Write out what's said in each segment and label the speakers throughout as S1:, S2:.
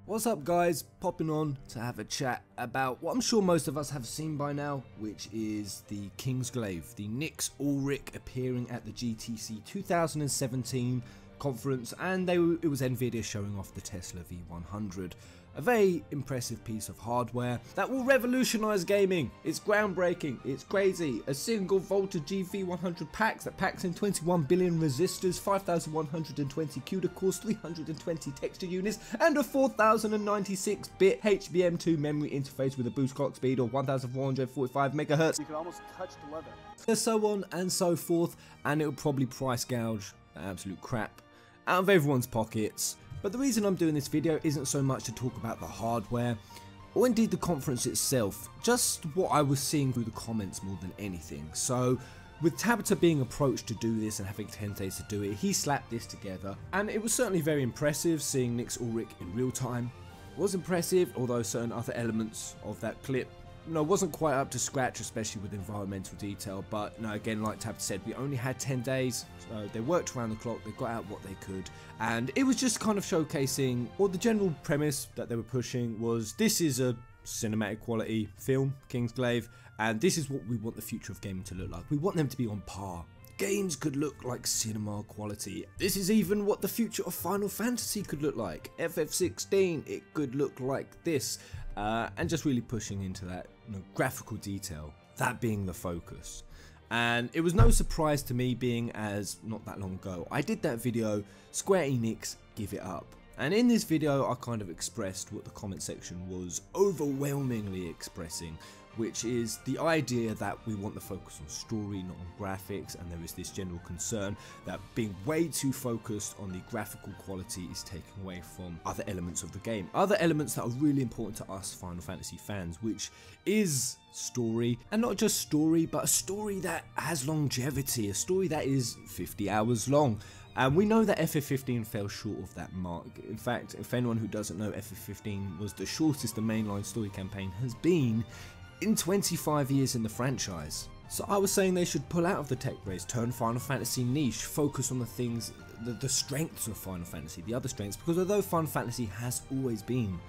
S1: What's up guys, popping on to have a chat about what I'm sure most of us have seen by now, which is the Kingsglaive, the Nix Ulrich appearing at the GTC 2017 conference, and it was Nvidia showing off the Tesla V100, a very impressive piece of hardware that will revolutionize gaming. It's groundbreaking, it's crazy, a single voltage GV100 packs that packs in 21 billion resistors, 5120 CUDA cores, 320 texture units, and a 4096-bit HBM2 memory interface with a boost clock speed of 1445 MHz.
S2: You can almost touch the leather.
S1: So on and so forth, and it will probably price gouge the absolute crap out of everyone's pockets. But the reason I'm doing this video isn't so much to talk about the hardware or indeed the conference itself, just what I was seeing through the comments more than anything. So with Tabata being approached to do this and having 10 days to do it, he slapped this together, and it was certainly very impressive seeing Nix Ulrich in real time. It was impressive, although certain other elements of that clip wasn't quite up to scratch, especially with environmental detail. But no, again, like Tab said, we only had 10 days, so they worked around the clock, they got out what they could, and it was just kind of showcasing, or the general premise that they were pushing was, this is a cinematic quality film, Kingsglaive, and this is what we want the future of gaming to look like. We want them to be on par. Games could look like cinema quality. This is even what the future of Final Fantasy could look like. FF16, it could look like this. And just really pushing into that graphical detail, that being the focus. And it was no surprise to me, being as not that long ago I did that video, Square Enix, give it up. And in this video I kind of expressed what the comment section was overwhelmingly expressing, which is the idea that we want the focus on story, not on graphics, and there is this general concern that being way too focused on the graphical quality is taking away from other elements of the game. Other elements that are really important to us Final Fantasy fans, which is story, and not just story, but a story that has longevity, a story that is 50 hours long. And we know that FF15 fell short of that mark. In fact, if anyone who doesn't know, FF15 was the shortest the mainline story campaign has been in 25 years in the franchise. So I was saying they should pull out of the tech race, turn Final Fantasy niche, focus on the things, the strengths of Final Fantasy, the other strengths, because although Final Fantasy has always been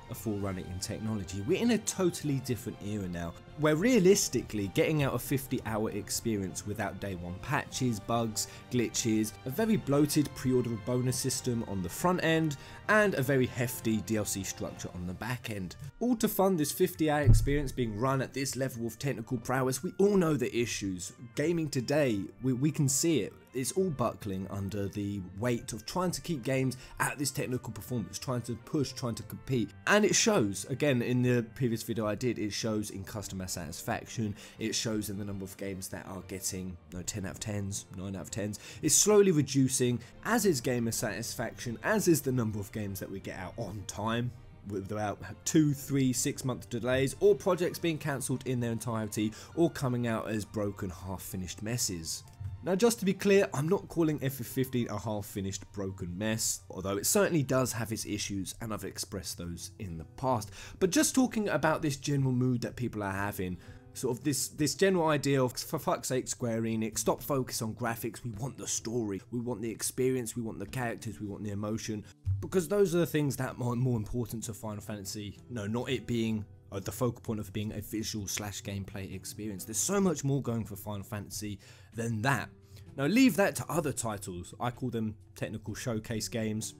S1: a forerunner in technology, we're in a totally different era now, where realistically getting out a 50-hour experience without day one patches, bugs, glitches, a very bloated pre-order bonus system on the front end, and a very hefty DLC structure on the back end, all to fund this 50-hour experience being run at this level of technical prowess. We all know the issues. Gaming today, we can see it. It's all buckling under the weight of trying to keep games at this technical performance, trying to push, trying to compete. And it shows, again, in the previous video I did, it shows in customer satisfaction, it shows in the number of games that are getting 10 out of 10s, 9 out of 10s. It's slowly reducing, as is gamer satisfaction, as is the number of games that we get out on time, without 2, 3, 6 month delays, or projects being cancelled in their entirety, or coming out as broken, half-finished messes. Now, just to be clear, I'm not calling FF15 a half-finished broken mess, although it certainly does have its issues, and I've expressed those in the past. But just talking about this general mood that people are having, sort of this general idea of, for fuck's sake, Square Enix, stop focus on graphics, we want the story, we want the experience, we want the characters, we want the emotion, because those are the things that are more important to Final Fantasy, not it being the focal point of being a visual / gameplay experience. There's so much more going for Final Fantasy than that. Now leave that to other titles. I call them technical showcase games.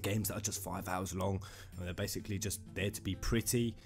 S1: Games that are just 5 hours long. They're basically just there to be pretty.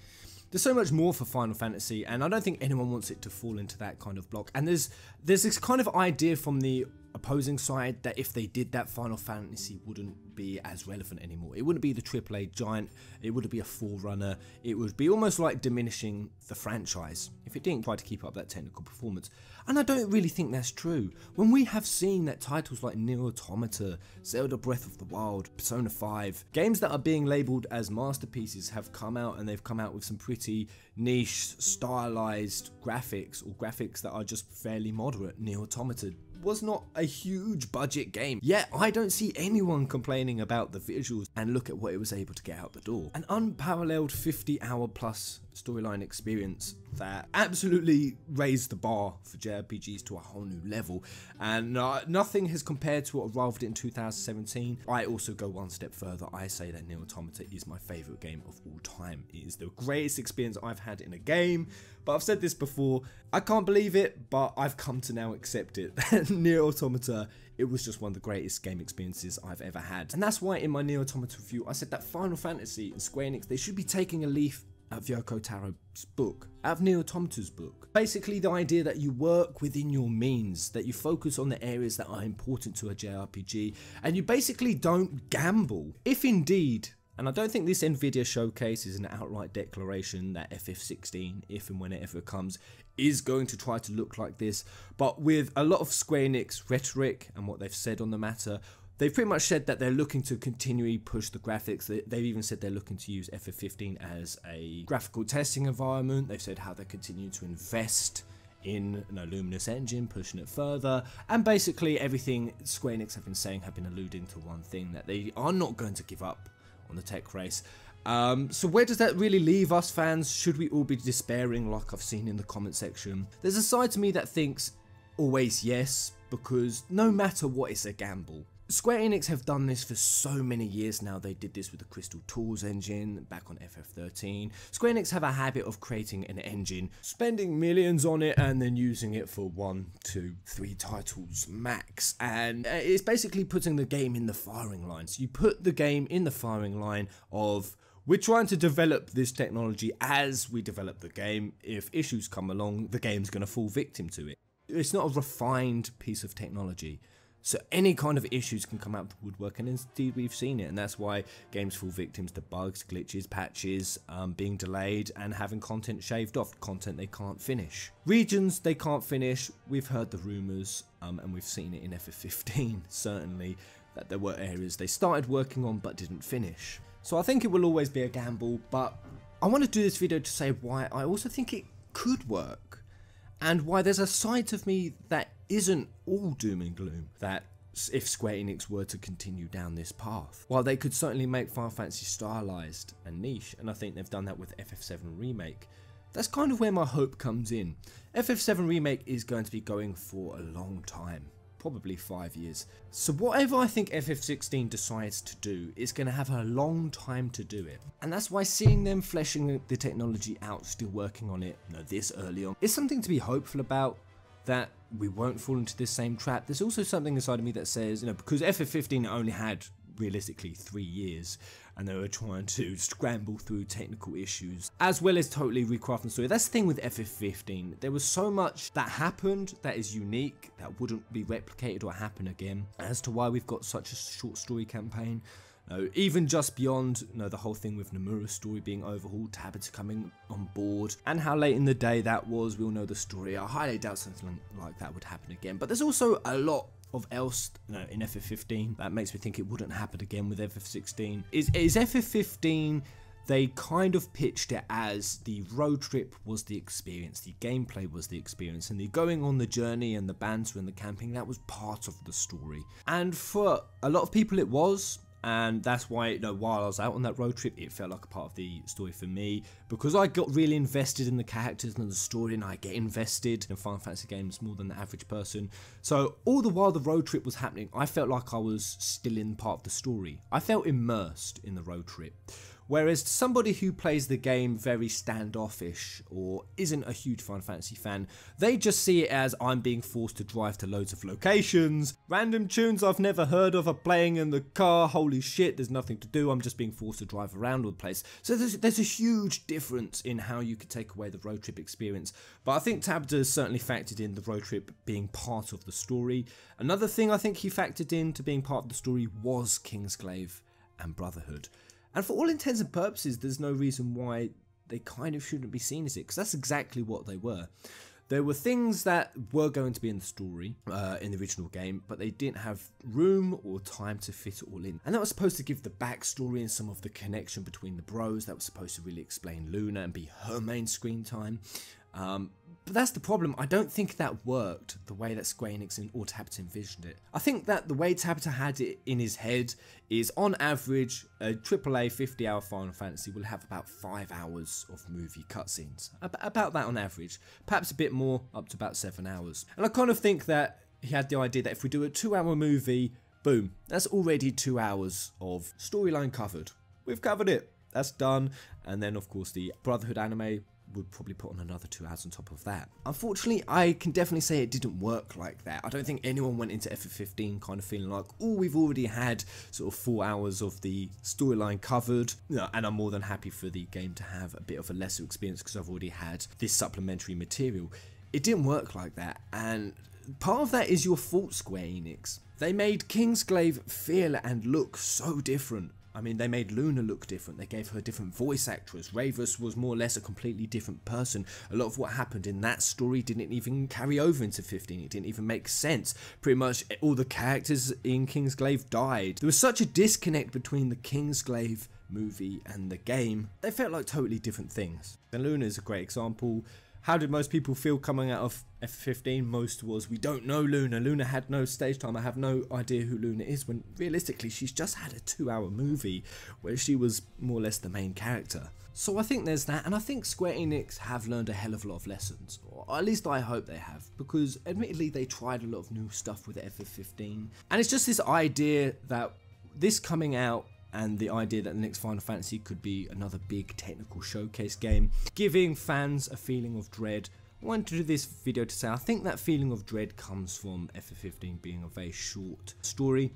S1: There's so much more for Final Fantasy, and I don't think anyone wants it to fall into that kind of block. And there's this kind of idea from the opposing side that if they did that, Final Fantasy wouldn't be as relevant anymore. It wouldn't be the AAA giant, it wouldn't be a forerunner, it would be almost like diminishing the franchise if it didn't try to keep up that technical performance. And I don't really think that's true. When we have seen that titles like Nier Automata, Zelda Breath of the Wild, Persona 5, games that are being labelled as masterpieces have come out, and they've come out with some pretty niche, stylized graphics, or graphics that are just fairly moderate. Nier Automata was not a huge budget game, yet I don't see anyone complaining about the visuals, and look at what it was able to get out the door. An unparalleled 50-hour plus storyline experience that absolutely raised the bar for JRPGs to a whole new level, and nothing has compared to what arrived in 2017. I also go one step further. I say that Nier Automata is my favourite game of all time. It is the greatest experience I've had in a game, but I've said this before, I can't believe it, but I've come to now accept it. Nier Automata, it was just one of the greatest game experiences I've ever had, and that's why in my Nier Automata review I said that Final Fantasy and Square Enix, they should be taking a leaf out of Yoko Taro's book, out of Nier Automata's book. Basically the idea that you work within your means, that you focus on the areas that are important to a JRPG, and you basically don't gamble. If indeed, and I don't think this Nvidia showcase is an outright declaration that FF16, if and when it ever comes, is going to try to look like this, but with a lot of Square Enix rhetoric and what they've said on the matter, they've pretty much said that they're looking to continually push the graphics. They've even said they're looking to use FF15 as a graphical testing environment. They've said how they're continuing to invest in an Luminous engine, pushing it further, and basically everything Square Enix have been saying have been alluding to one thing, that they are not going to give up on the tech race. So where does that really leave us fans? Should we all be despairing like I've seen in the comment section? There's a side to me that thinks always yes, because no matter what, it's a gamble. Square Enix have done this for so many years now. They did this with the Crystal Tools engine back on FF13. Square Enix have a habit of creating an engine, spending millions on it, and then using it for 1, 2, 3 titles max. And it's basically putting the game in the firing line. So you put the game in the firing line of, we're trying to develop this technology as we develop the game. If issues come along, the game's going to fall victim to it. It's not a refined piece of technology. So any kind of issues can come out of the woodwork, and indeed we've seen it, and that's why games fall victims to bugs, glitches, patches, being delayed, and having content shaved off, content they can't finish. Regions they can't finish, we've heard the rumours, and we've seen it in FF15 certainly, that there were areas they started working on but didn't finish. So I think it will always be a gamble, but I want to do this video to say why I also think it could work, and why there's a side of me that isn't all doom and gloom, that if Square Enix were to continue down this path, while they could certainly make Final Fantasy stylized and niche, and I think they've done that with FF7 Remake, that's kind of where my hope comes in. FF7 Remake is going to be going for a long time, probably 5 years. So whatever I think FF16 decides to do is going to have a long time to do it. And that's why seeing them fleshing the technology out, still working on it, this early on, is something to be hopeful about, that we won't fall into this same trap. There's also something inside of me that says, because FF15 only had realistically 3 years, and they were trying to scramble through technical issues, as well as totally recraft the story. That's the thing with FF15. There was so much that happened that is unique, that wouldn't be replicated or happen again, as to why we've got such a short story campaign. Even just beyond the whole thing with Nomura's story being overhauled, Tabata coming on board, and how late in the day that was, we all know the story. I highly doubt something like that would happen again. But there's also a lot of else in FF15 that makes me think it wouldn't happen again with FF16. Is FF15, they kind of pitched it as the road trip was the experience, the gameplay was the experience, and the going on the journey and the banter and the camping, that was part of the story. And for a lot of people it was. And that's why, while I was out on that road trip, it felt like a part of the story for me, because I got really invested in the characters and the story, and I get invested in Final Fantasy games more than the average person. So all the while the road trip was happening, I felt like I was still in part of the story. I felt immersed in the road trip. Whereas somebody who plays the game very standoffish or isn't a huge Final Fantasy fan, they just see it as, I'm being forced to drive to loads of locations, random tunes I've never heard of are playing in the car, holy shit, there's nothing to do, I'm just being forced to drive around all the place. So there's a huge difference in how you could take away the road trip experience. But I think Tabata has certainly factored in the road trip being part of the story. Another thing I think he factored in to being part of the story was Kingsglaive and Brotherhood. And for all intents and purposes, there's no reason why they kind of shouldn't be seen as it, because that's exactly what they were. There were things that were going to be in the story, in the original game, but they didn't have room or time to fit it all in. And that was supposed to give the backstory and some of the connection between the bros. That was supposed to really explain Luna and be her main screen time. But that's the problem, I don't think that worked the way that Square Enix or Tabata envisioned it. I think that the way Tabata had it in his head is, on average, a AAA 50-hour Final Fantasy will have about 5 hours of movie cutscenes. About that on average. Perhaps a bit more, up to about 7 hours. And I kind of think that he had the idea that if we do a 2-hour movie, boom, that's already 2 hours of storyline covered. We've covered it. That's done. And then, of course, the Brotherhood anime would probably put on another 2 hours on top of that. Unfortunately, I can definitely say it didn't work like that. I don't think anyone went into FF15 kind of feeling like, oh, we've already had sort of 4 hours of the storyline covered, and I'm more than happy for the game to have a bit of a lesser experience because I've already had this supplementary material. It didn't work like that, and part of that is your fault, Square Enix. They made Kingsglaive feel and look so different. I mean, they made Luna look different, they gave her a different voice actress, Ravus was more or less a completely different person. A lot of what happened in that story didn't even carry over into 15, it didn't even make sense. Pretty much all the characters in Kingsglaive died. There was such a disconnect between the Kingsglaive movie and the game. They felt like totally different things. And Luna is a great example. How did most people feel coming out of FF15? Most was, we don't know Luna. Luna had no stage time. I have no idea who Luna is, when realistically she's just had a 2-hour movie where she was more or less the main character. So I think there's that, and I think Square Enix have learned a hell of a lot of lessons, or at least I hope they have, because admittedly they tried a lot of new stuff with FF15, and it's just this idea that this coming out and the idea that the next Final Fantasy could be another big technical showcase game, giving fans a feeling of dread. I wanted to do this video to say I think that feeling of dread comes from FF15 being a very short story,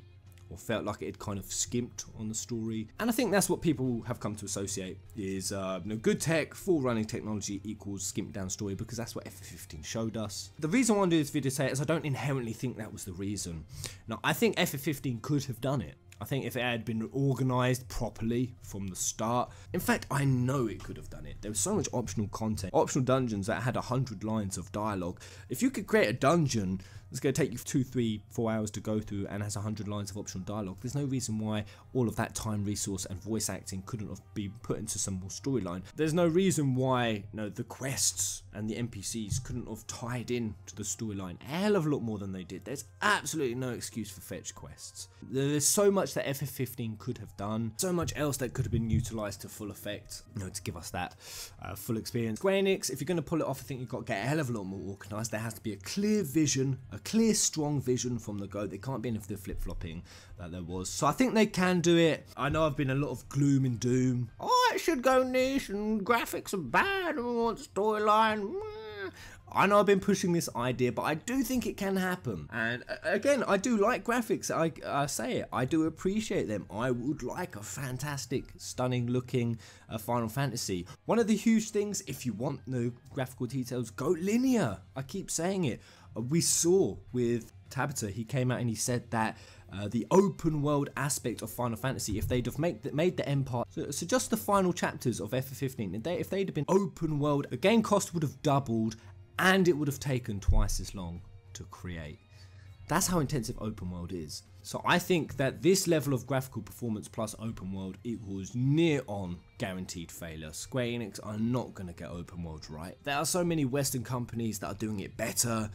S1: or felt like it had kind of skimped on the story, and I think that's what people have come to associate is good tech, full running technology equals skimped down story, because that's what FF15 showed us. The reason I want to do this video to say it is I don't inherently think that was the reason. Now, I think FF15 could have done it. I think if it had been organised properly from the start, in fact I know it could have done it. There was so much optional content, optional dungeons that had 100 lines of dialogue. If you could create a dungeon that's going to take you 2, 3, 4 hours to go through and has 100 lines of optional dialogue, there's no reason why all of that time, resource and voice acting couldn't have been put into some more storyline. There's no reason why the quests and the NPCs couldn't have tied in to the storyline a hell of a lot more than they did. There's absolutely no excuse for fetch quests. There's so much that FF15 could have done, so much else that could have been utilised to full effect, to give us that full experience. Square Enix, if you're going to pull it off, I think you've got to get a hell of a lot more organised. There has to be a clear vision, a clear strong vision from the go. There can't be any of the flip-flopping that there was. So I think they can do it. I know I've been a lot of gloom and doom. Oh, it should go niche and graphics are bad and we want storyline. I know I've been pushing this idea, but I do think it can happen. And again, I do like graphics. I say it. I do appreciate them. I would like a fantastic, stunning looking Final Fantasy. One of the huge things, if you want the graphical details, go linear. I keep saying it. We saw with Tabata, he came out and he said that the open world aspect of Final Fantasy, if they'd have made the Empire, so just the final chapters of FF15, if they'd have been open world, the game cost would have doubled and it would have taken twice as long to create. That's how intensive open world is. So I think that this level of graphical performance plus open world equals near on guaranteed failure. Square Enix are not going to get open world right. There are so many Western companies that are doing it better.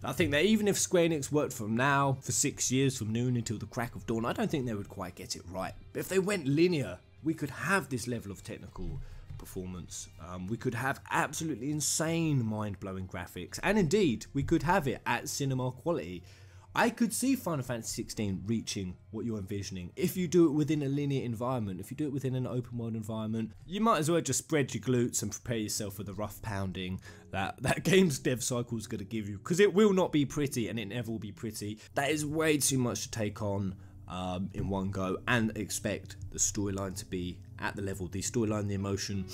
S1: I think that even if Square Enix worked from now for 6 years, from noon until the crack of dawn, I don't think they would quite get it right. But if they went linear, we could have this level of technical performance. We could have absolutely insane, mind-blowing graphics, and indeed, we could have it at cinema quality. I could see Final Fantasy 16 reaching what you're envisioning if you do it within a linear environment. If you do it within an open world environment, you might as well just spread your glutes and prepare yourself for the rough pounding that game's dev cycle is going to give you, because it will not be pretty and it never will be pretty. That is way too much to take on in one go and expect the storyline to be at the level, the storyline, the emotion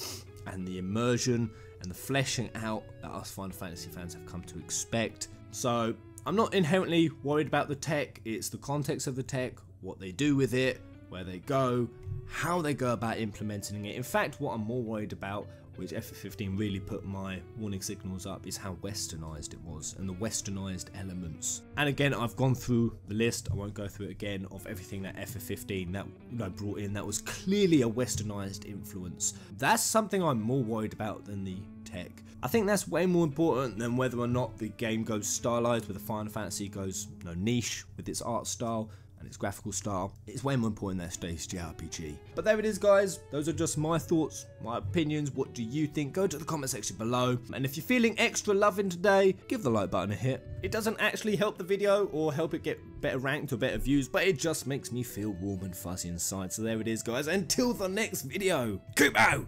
S1: and the immersion and the fleshing out that us Final Fantasy fans have come to expect. So I'm not inherently worried about the tech, it's the context of the tech, what they do with it, where they go, how they go about implementing it. In fact, what I'm more worried about, which FF15 really put my warning signals up, is how westernized it was and the westernized elements. And again, I've gone through the list, I won't go through it again, of everything that FF15 that brought in that was clearly a westernized influence. That's something I'm more worried about than the tech. I think that's way more important than whether or not the game goes stylized, whether Final Fantasy goes niche with its art style and its graphical style. It's way more important that it stays JRPG. But there it is, guys. Those are just my thoughts, my opinions. What do you think? Go to the comment section below. And if you're feeling extra loving today, give the like button a hit. It doesn't actually help the video or help it get better ranked or better views, but it just makes me feel warm and fuzzy inside. So there it is, guys. Until the next video, keep out!